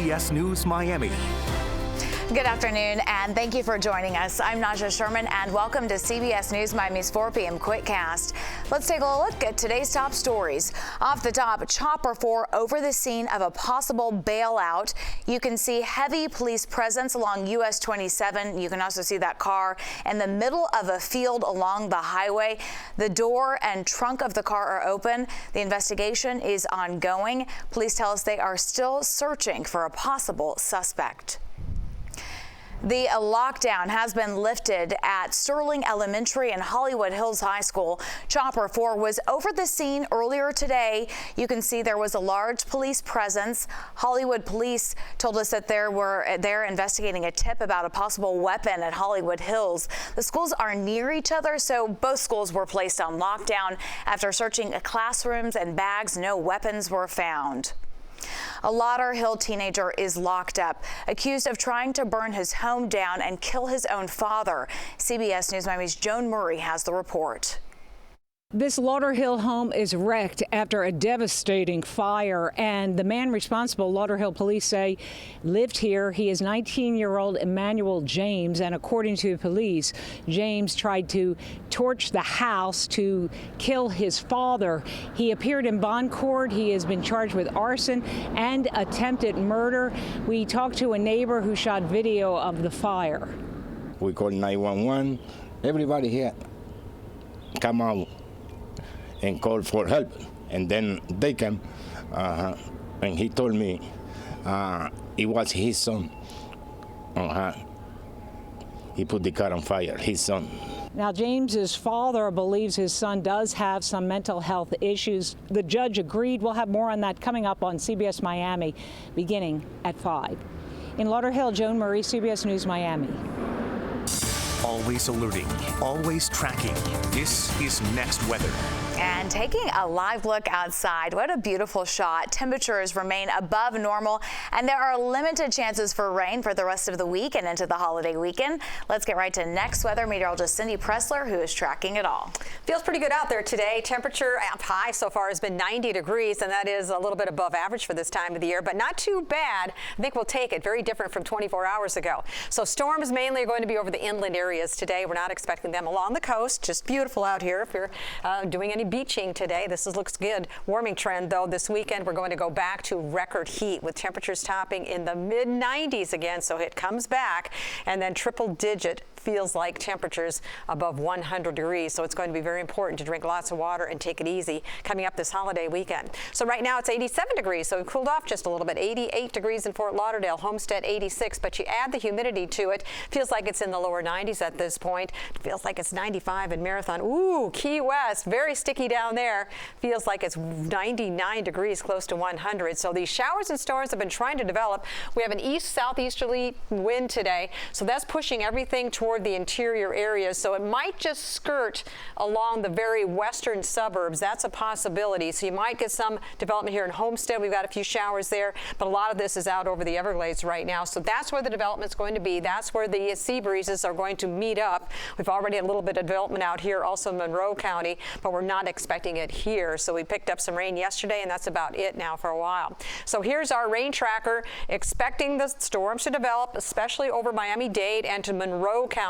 CBS News Miami. Good afternoon, and thank you for joining us. I'm Naja Sherman, and welcome to CBS News Miami's 4 p.m. Quickcast. Let's take a look at today's top stories. Off the top, Chopper 4 over the scene of a possible bailout. You can see heavy police presence along US 27. You can also see that car in the middle of a field along the highway. The door and trunk of the car are open. The investigation is ongoing. Police tell us they are still searching for a possible suspect. The lockdown has been lifted at Sterling Elementary and Hollywood Hills High School. Chopper 4 was over the scene earlier today. You can see there was a large police presence. Hollywood Police told us that they're investigating a tip about a possible weapon at Hollywood Hills. The schools are near each other, so both schools were placed on lockdown. After searching classrooms and bags, no weapons were found. A Lauderhill teenager is locked up, accused of trying to burn his home down and kill his own father. CBS News Miami's Joan Murray has the report. This Lauderhill home is wrecked after a devastating fire, and the man responsible, Lauderhill Police say, lived here. He is 19-year-old Emmanuel James, and according to the police, James tried to torch the house to kill his father. He appeared in bond court. He has been charged with arson and attempted murder. We talked to a neighbor who shot video of the fire. We called 911. Everybody here come out and called for help, and then they came, and he told me it was his son. He put the car on fire, his son. Now, James's father believes his son does have some mental health issues. The judge agreed. We'll have more on that coming up on CBS Miami, beginning at 5. In Lauderhill, Joan Murray, CBS News Miami. Always alerting, always tracking. This is Next Weather. And taking a live look outside, what a beautiful shot. Temperatures remain above normal, and there are limited chances for rain for the rest of the week and into the holiday weekend. Let's get right to Next Weather meteorologist Cindy Pressler, who is tracking it all. Feels pretty good out there today. Temperature up high so far has been 90 degrees, and that is a little bit above average for this time of the year, but not too bad. I think we'll take it. Very different from 24 hours ago. So storms mainly are going to be over the inland areas today. We're not expecting them along the coast. Just beautiful out here if you're doing any beaching today. This looks good. Warming trend, though, this weekend we're going to go back to record heat with temperatures topping in the mid-90s again, so it comes back, and then triple-digit feels like temperatures above 100 degrees. So it's going to be very important to drink lots of water and take it easy coming up this holiday weekend. So right now it's 87 degrees, so it cooled off just a little bit. 88 degrees in Fort Lauderdale, Homestead 86, but you add the humidity to it, feels like it's in the lower 90s at this point. It feels like it's 95 in Marathon. Ooh, Key West, very sticky down there. Feels like it's 99 degrees, close to 100. So these showers and storms have been trying to develop. We have an east-southeasterly wind today, so that's pushing everything toward the interior areas, so it might just skirt along the very western suburbs. That's a possibility. So you might get some development here in Homestead. We've got a few showers there, but a lot of this is out over the Everglades right now. So that's where the development's going to be. That's where the sea breezes are going to meet up. We've already had a little bit of development out here, also in Monroe County, but we're not expecting it here. So we picked up some rain yesterday, and that's about it now for a while. So here's our rain tracker, expecting the storms to develop, especially over Miami-Dade and to Monroe County.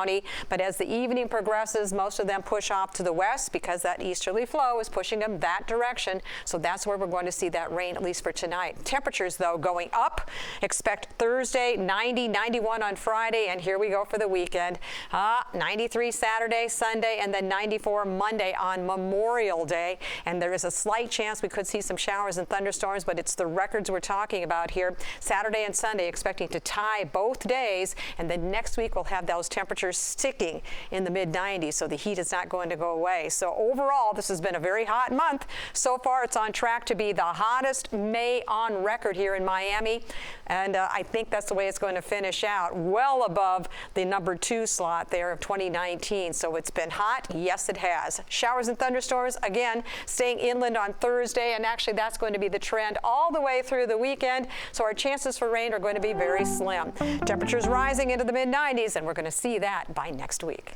But as the evening progresses, most of them push off to the west because that easterly flow is pushing them that direction. So that's where we're going to see that rain, at least for tonight. Temperatures, though, going up. Expect Thursday, 90, 91 on Friday, and here we go for the weekend. 93 Saturday, Sunday, and then 94 Monday on Memorial Day. And there is a slight chance we could see some showers and thunderstorms, but it's the records we're talking about here. Saturday and Sunday expecting to tie both days, and then next week we'll have those temperatures sticking in the mid-90s, so the heat is not going to go away. So overall, this has been a very hot month. So far, it's on track to be the hottest May on record here in Miami, and I think that's the way it's going to finish out, well above the number 2 slot there of 2019. So it's been hot. Yes, it has. Showers and thunderstorms, again, staying inland on Thursday, and actually that's going to be the trend all the way through the weekend. So our chances for rain are going to be very slim. Temperatures rising into the mid-90s, and we're going to see that by next week.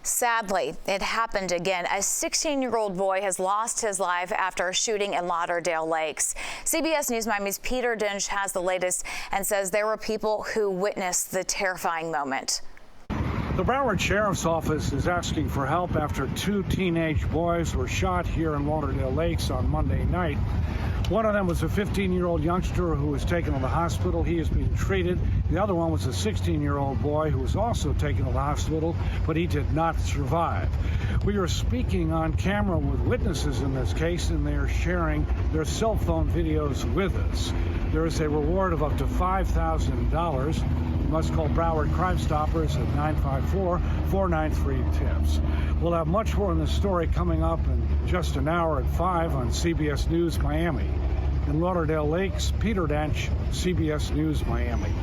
Sadly, it happened again. A 16-year-old boy has lost his life after a shooting in Lauderdale Lakes. CBS News Miami's Peter Dinch has the latest and says there were people who witnessed the terrifying moment. The Broward Sheriff's Office is asking for help after two teenage boys were shot here in Lauderdale Lakes on Monday night. One of them was a 15-year-old youngster who was taken to the hospital. He is being treated. The other one was a 16-year-old boy who was also taken to the hospital, but he did not survive. We are speaking on camera with witnesses in this case, and they are sharing their cell phone videos with us. There is a reward of up to $5,000. You must call Broward Crime Stoppers at 954-493-TIPS. We'll have much more on this story coming up in just an hour at 5 on CBS News Miami. In Lauderdale Lakes, Peter Dinch, CBS News Miami.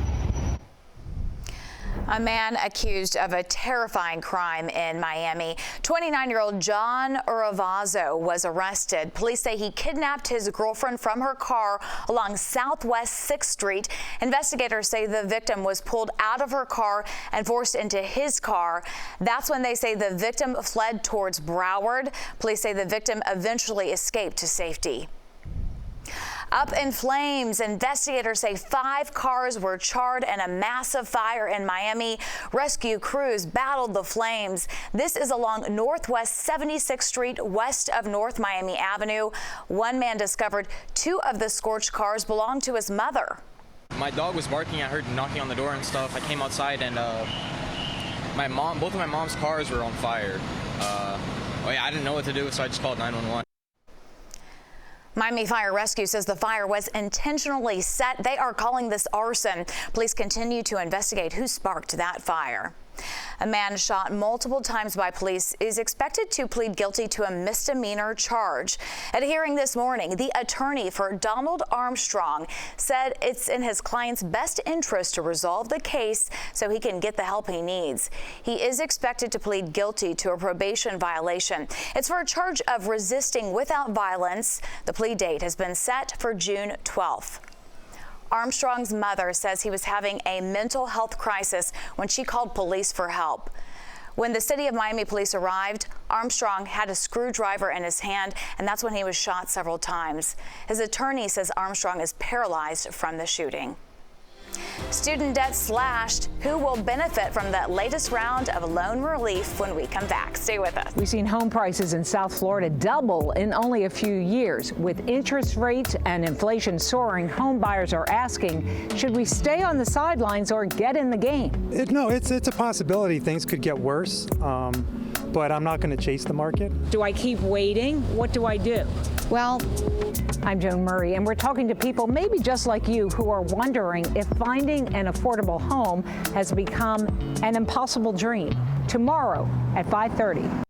A man accused of a terrifying crime in Miami. 29-year-old John Uravazzo was arrested. Police say he kidnapped his girlfriend from her car along Southwest 6th Street. Investigators say the victim was pulled out of her car and forced into his car. That's when they say the victim fled towards Broward. Police say the victim eventually escaped to safety. Up in flames, investigators say 5 cars were charred in a massive fire in Miami. Rescue crews battled the flames. This is along Northwest 76th Street, west of North Miami Avenue. One man discovered 2 of the scorched cars belonged to his mother. My dog was barking. I heard knocking on the door and stuff. I came outside and both of my mom's cars were on fire. I didn't know what to do, so I just called 911. Miami Fire Rescue says the fire was intentionally set. They are calling this arson. Police continue to investigate who sparked that fire. A man shot multiple times by police is expected to plead guilty to a misdemeanor charge. At a hearing this morning, the attorney for Donald Armstrong said it's in his client's best interest to resolve the case so he can get the help he needs. He is expected to plead guilty to a probation violation. It's for a charge of resisting without violence. The plea date has been set for June 12th. Armstrong's mother says he was having a mental health crisis when she called police for help. When the City of Miami police arrived, Armstrong had a screwdriver in his hand, and that's when he was shot several times. His attorney says Armstrong is paralyzed from the shooting. Student debt slashed. Who will benefit from that latest round of loan relief when we come back? Stay with us. We've seen home prices in South Florida double in only a few years. With interest rates and inflation soaring, home buyers are asking, should we stay on the sidelines or get in the game? No, it's a possibility things could get worse, but I'm not going to chase the market. Do I keep waiting? What do I do? Well, I'm Joan Murray, and we're talking to people maybe just like you who are wondering if finding an affordable home has become an impossible dream. Tomorrow at 5:30.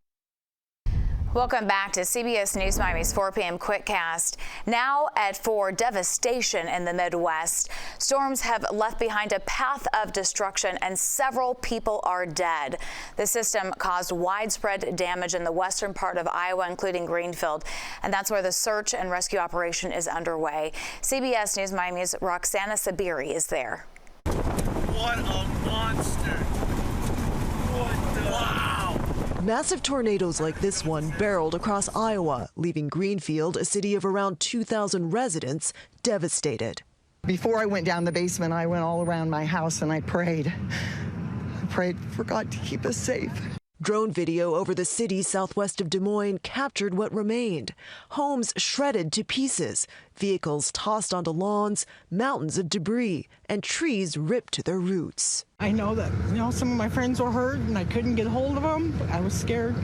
Welcome back to CBS News Miami's 4 p.m. Quickcast. Now at 4, devastation in the Midwest. Storms have left behind a path of destruction and several people are dead. The system caused widespread damage in the western part of Iowa, including Greenfield, and that's where the search and rescue operation is underway. CBS News Miami's Roxana Sabiri is there. What a monster. Wow. Massive tornadoes like this one barreled across Iowa, leaving Greenfield, a city of around 2,000 residents, devastated. Before I went down the basement, I went all around my house and I prayed. I prayed for God to keep us safe. Drone video over the city southwest of Des Moines captured what remained. Homes shredded to pieces, vehicles tossed onto lawns, mountains of debris, and trees ripped to their roots. I know that, some of my friends were hurt and I couldn't get hold of them, but I was scared.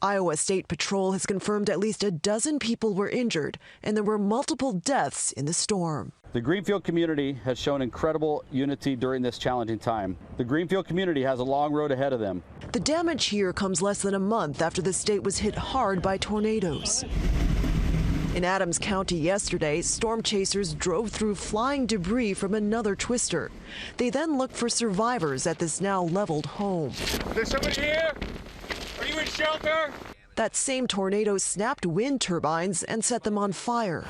Iowa State Patrol has confirmed at least a dozen people were injured, and there were multiple deaths in the storm. The Greenfield community has shown incredible unity during this challenging time. The Greenfield community has a long road ahead of them. The damage here comes less than a month after the state was hit hard by tornadoes. In Adams County yesterday, storm chasers drove through flying debris from another twister. They then looked for survivors at this now leveled home. There's somebody here? Are you in shelter? That same tornado snapped wind turbines and set them on fire.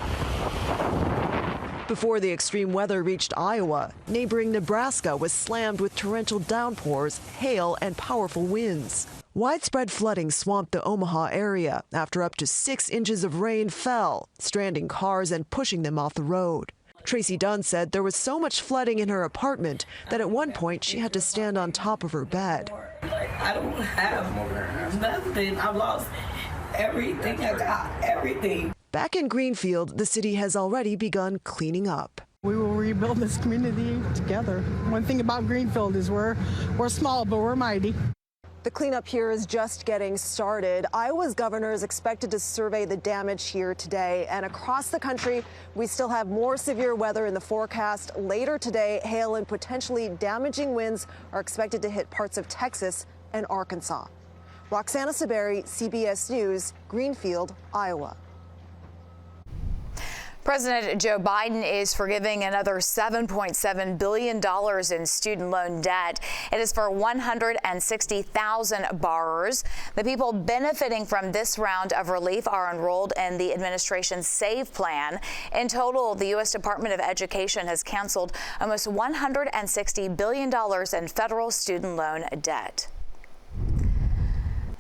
Before the extreme weather reached Iowa, neighboring Nebraska was slammed with torrential downpours, hail, and powerful winds. Widespread flooding swamped the Omaha area after up to 6 inches of rain fell, stranding cars and pushing them off the road. Tracy Dunn said there was so much flooding in her apartment that at one point she had to stand on top of her bed. I don't have nothing. I lost everything. I got everything. Back in Greenfield, the city has already begun cleaning up. We will rebuild this community together. One thing about Greenfield is we're small, but we're mighty. The cleanup here is just getting started. Iowa's governor is expected to survey the damage here today. And across the country, we still have more severe weather in the forecast. Later today, hail and potentially damaging winds are expected to hit parts of Texas and Arkansas. Roxana Saberi, CBS News, Greenfield, Iowa. President Joe Biden is forgiving another $7.7 billion in student loan debt. It is for 160,000 borrowers. The people benefiting from this round of relief are enrolled in the administration's SAVE plan. In total, the U.S. Department of Education has canceled almost $160 billion in federal student loan debt.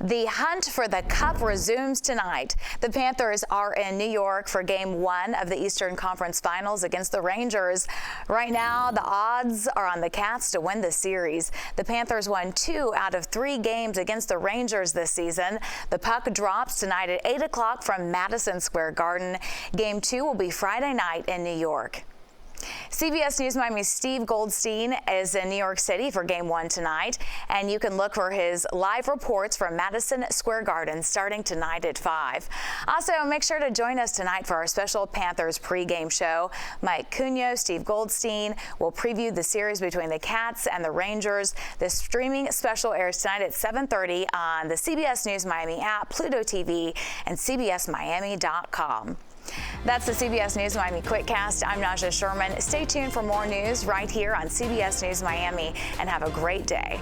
The hunt for the Cup resumes tonight. The Panthers are in New York for Game 1 of the Eastern Conference Finals against the Rangers. Right now, the odds are on the Cats to win the series. The Panthers won 2 out of 3 games against the Rangers this season. The puck drops tonight at 8 o'clock from Madison Square Garden. Game 2 will be Friday night in New York. CBS News Miami's Steve Goldstein is in New York City for Game 1 tonight, and you can look for his live reports from Madison Square Garden starting tonight at 5. Also, make sure to join us tonight for our special Panthers pregame show. Mike Cunha, Steve Goldstein will preview the series between the Cats and the Rangers. This streaming special airs tonight at 7:30 on the CBS News Miami app, Pluto TV, and CBSMiami.com. That's the CBS News Miami Quickcast. I'm Naja Sherman. Stay tuned for more news right here on CBS News Miami, and have a great day.